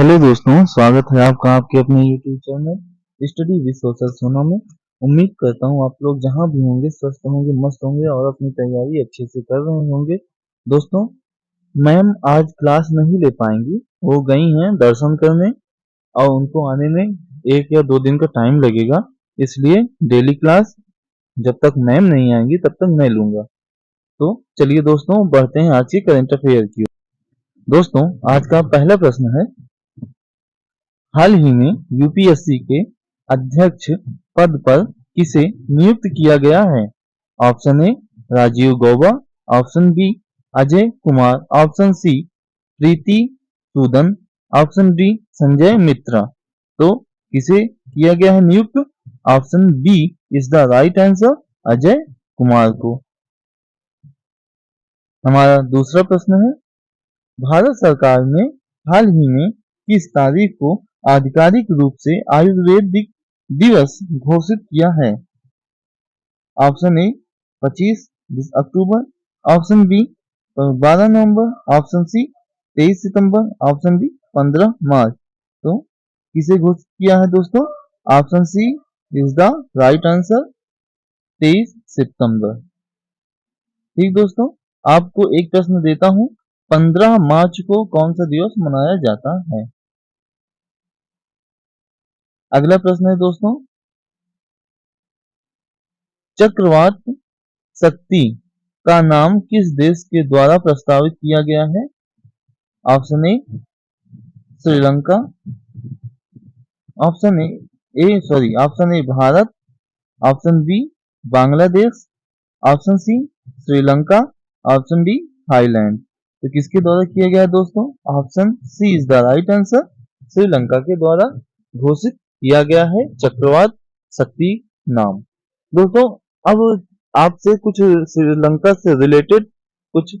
Hello दोस्तों, स्वागत है आपका आपके अपने YouTube channel study with social सोना में। उम्मीद करता हूँ आप लोग जहाँ भी होंगे स्वस्थ होंगे, मस्त होंगे और अपनी तैयारी अच्छे से कर रहे होंगे। दोस्तों, मैम आज क्लास नहीं ले पाएंगी, वो गई हैं दर्शन करने और उनको आने में 1 या 2 दिन का टाइम लगेगा। इसलिए डेली क्लास जब तक मैम नहीं आएंगी तब तक मैं लूंगा। तो चलिए दोस्तों, बढ़ते हैं आज की करंट अफेयर की। दोस्तों, आज का पहला प्रश्न है, हाल ही में यूपीएससी के अध्यक्ष पद पर किसे नियुक्त किया गया है? Option A Rajiv Gauba, option B Ajay Kumar, option C Preeti Sudan, option D Sanjay Mitra. तो किसे किया गया है नियुक्त? Option B is the right answer, Ajay Kumar को। हमारा दूसरा प्रश्न है, भारत सरकार ने हाल ही में किस तारीख को आधिकारिक रूप से आयुर्वेदिक दिवस घोषित किया है? ऑप्शन ए 25 अक्टूबर, ऑप्शन बी 12 नवंबर, ऑप्शन सी 23 सितंबर, ऑप्शन डी 15 मार्च। तो किसे घोषित किया है दोस्तों? Option C is the right answer, 23 सितंबर। ठीक दोस्तों, आपको एक प्रश्न देता हूं, 15 मार्च को कौन सा दिवस मनाया जाता है? अगला प्रश्न है दोस्तों, चक्रवात शक्ति का नाम किस देश के द्वारा प्रस्तावित किया गया है? Option A Sri Lanka, option A Bharat, option B Bangladesh, option C Sri Lanka, option D Thailand. तो किसके द्वारा किया गया है दोस्तों? Option C is the right answer, Sri Lanka के द्वारा घोषित किया गया है चक्रवात शक्ति नाम। दोस्तों, अब आपसे कुछ श्रीलंका से रिलेटेड कुछ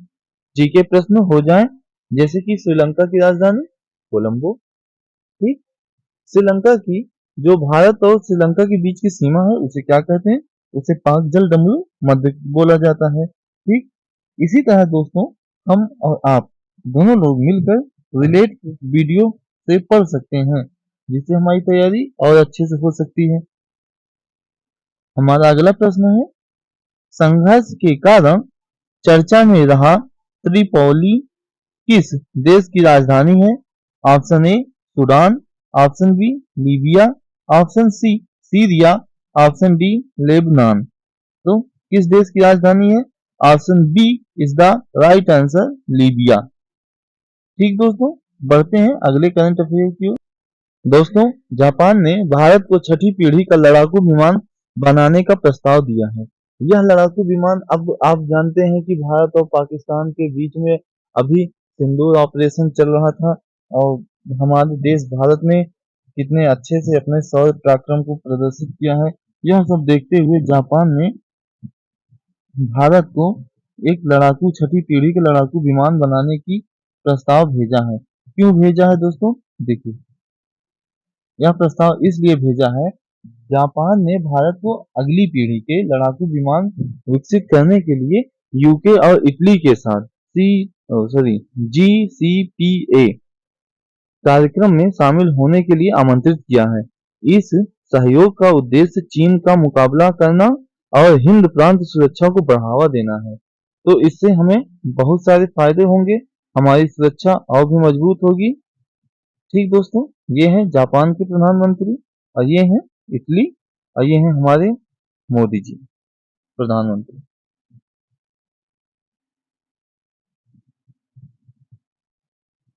जीके प्रश्न हो जाएं, जैसे कि श्रीलंका की राजधानी कोलंबो। ठीक, श्रीलंका की जो भारत और श्रीलंका के बीच की सीमा है उसे क्या कहते हैं? उसे पाक जल डमरू मध्य बोला जाता है। ठीक, इसी तरह दोस्तों, हम और आप दोनों लोग मिलकर रिलेट वीडियो से पढ़ सकते हैं, जिससे हमारी तैयारी और अच्छे से हो सकती है। हमारा अगला प्रश्न है, संघर्ष के कारण चर्चा में रहा त्रिपोली किस देश की राजधानी है? Option A Sudan, option B Libya, option C Syria, option D Lebanon. तो किस देश की राजधानी है? Option B is the right answer, Libya. ठीक दोस्तों, बढ़ते हैं अगले करंट अफेयर की ओर। दोस्तों, जापान ने भारत को छठी पीढ़ी का लड़ाकू विमान बनाने का प्रस्ताव दिया है। यह लड़ाकू विमान, अब आप जानते हैं कि भारत और पाकिस्तान के बीच में अभी सिंदूर ऑपरेशन चल रहा था और हमारे देश भारत ने कितने अच्छे से अपने शौर्य पराक्रम को प्रदर्शित किया है, यह सब देखते हुए जापान ने भारत को एक लड़ाकू छठी पीढ़ी के लड़ाकू विमान बनाने की प्रस्ताव भेजा है। क्यों भेजा है दोस्तों? देखिए, यह प्रस्ताव इसलिए भेजा है, जापान ने भारत को अगली पीढ़ी के लड़ाकू विमान विकसित करने के लिए यूके और इटली के साथ GCPA कार्यक्रम में शामिल होने के लिए आमंत्रित किया है। इस सहयोग का उद्देश्य चीन का मुकाबला करना और हिंद प्रांत सुरक्षा को बढ़ावा देना है। तो इससे हमें बहुत सारे फायदे होंगे, हमारी सुरक्षा और भी मजबूत होगी। ठीक दोस्तों, ये हैं जापान के प्रधानमंत्री और ये हैं इटली और ये हैं हमारे मोदी जी प्रधानमंत्री।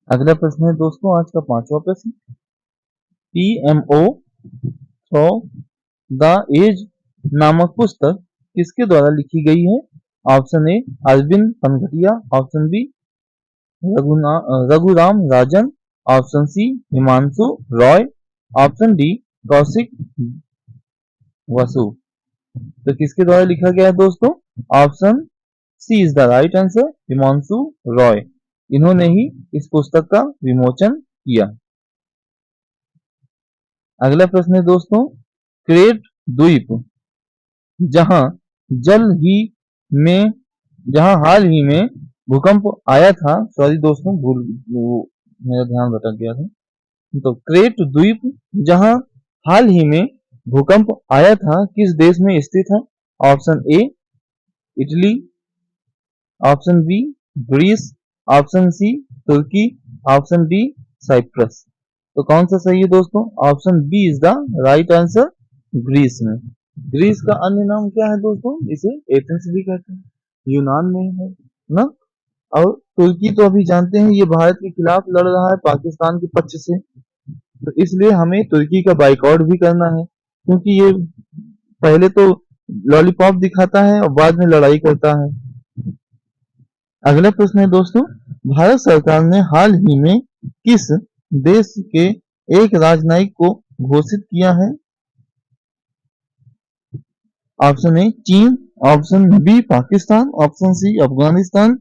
अगला प्रश्न है दोस्तों, आज का 5वां प्रश्न, PMO थ्रो द एज नामक पुस्तक किसके द्वारा लिखी गई है? Option A Arvind Panagariya, option B Raghuram Rajan, option C Himanshu Roy, option D Kaushik Basu. तो किसके द्वारा लिखा गया है दोस्तों? Option C is the right answer, Himanshu Roy. इन्होंने ही इस पुस्तक का विमोचन किया। अगला प्रश्न है दोस्तों, क्रेट द्वीप जहां जल ही में जहां हाल ही में भूकंप आया था, सॉरी दोस्तों, मेरा ध्यान भटक गया था। तो क्रेट द्वीप जहां हाल ही में भूकंप आया था किस देश में स्थित है? Option A Italy, option B Greece, option C तुर्की, ऑप्शन डी साइप्रस। तो कौन सा सही है दोस्तों? Option B is the right answer, Greece में। ग्रीस का अन्य नाम क्या है दोस्तों? इसे एथेंस भी कहते हैं, यूनान में है ना। और तुर्की तो अभी जानते हैं ये भारत के खिलाफ लड़ रहा है पाकिस्तान के पक्ष से, तो इसलिए हमें तुर्की का बाइकआउट भी करना है, क्योंकि ये पहले तो लॉलीपॉप दिखाता है और बाद में लड़ाई करता है। अगला प्रश्न है दोस्तों, भारत सरकार ने हाल ही में किस देश के एक राजनयिक को घोषित किया है? ऑप्शन ए चीन, option B Pakistan, option C Afghanistan,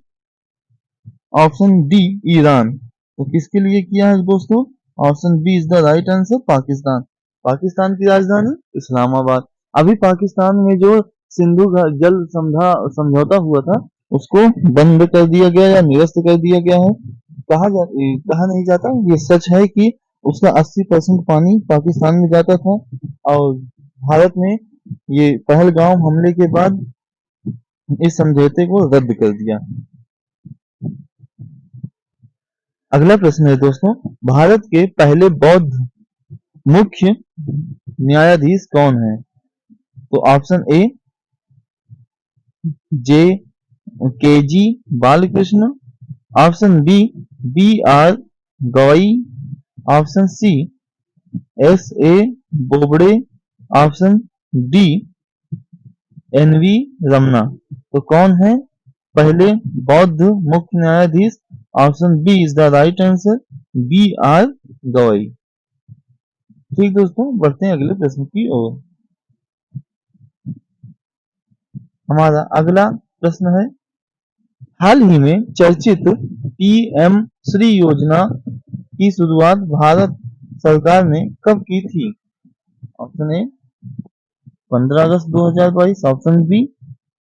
option D Iran. तो किसके लिए किया है दोस्तों? Option B is the right answer, Pakistan. Pakistan की राजधानी इस्लामाबाद। अभी पाकिस्तान में जो सिंधु जल समझौता हुआ था उसको बंद कर दिया गया या निरस्त कर दिया गया है। कहा नहीं जाता, ये सच है कि उसका 80% पानी पाकिस्तान में जाता था और भारत ने ये पहलगाम हमले के बाद इस समझौते को रद्द कर दिया। अगला प्रश्न है दोस्तों, भारत के पहले बौद्ध मुख्य न्यायाधीश कौन है? तो option A J K G Balakrishnan, option B B R Gavai, option C S A Bobde, option D N V Ramana. तो कौन है पहले बौद्ध मुख्य न्यायाधीश? Option B is the right answer, B R Gavai. ठीक दोस्तों, बढ़ते हैं अगले प्रश्न की ओर। हमारा अगला प्रश्न है, हाल ही में चर्चित पीएम श्री योजना की शुरुआत भारत सरकार ने कब की थी? ऑप्शन ए 15 अगस्त 2022, ऑप्शन बी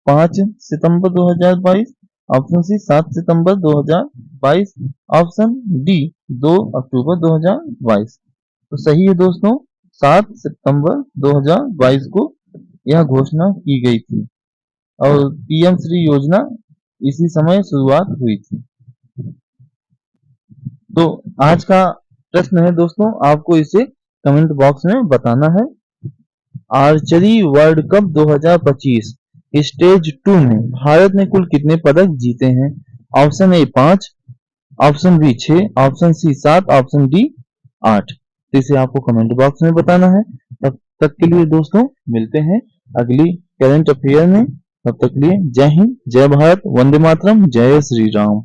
5 सितंबर 2022, ऑप्शन सी 7 सितंबर 2022, ऑप्शन डी 2 अक्टूबर 2022। तो सही है दोस्तों, 7 सितंबर 2022 को यह घोषणा की गई थी और पीएम श्री योजना इसी समय शुरुआत हुई थी। तो आज का प्रश्न है दोस्तों, आपको इसे कमेंट बॉक्स में बताना है। आर्चरी वर्ल्ड कप 2025 स्टेज 2 में भारत ने कुल कितने पदक जीते हैं? Option A 5, option B 6, option C 7, option D 8। तो इसे आपको कमेंट बॉक्स में बताना है। तब तक के लिए दोस्तों मिलते हैं अगली करंट अफेयर में। तब तक के लिए जय हिंद, जय भारत, वंदे मातरम, जय श्री राम।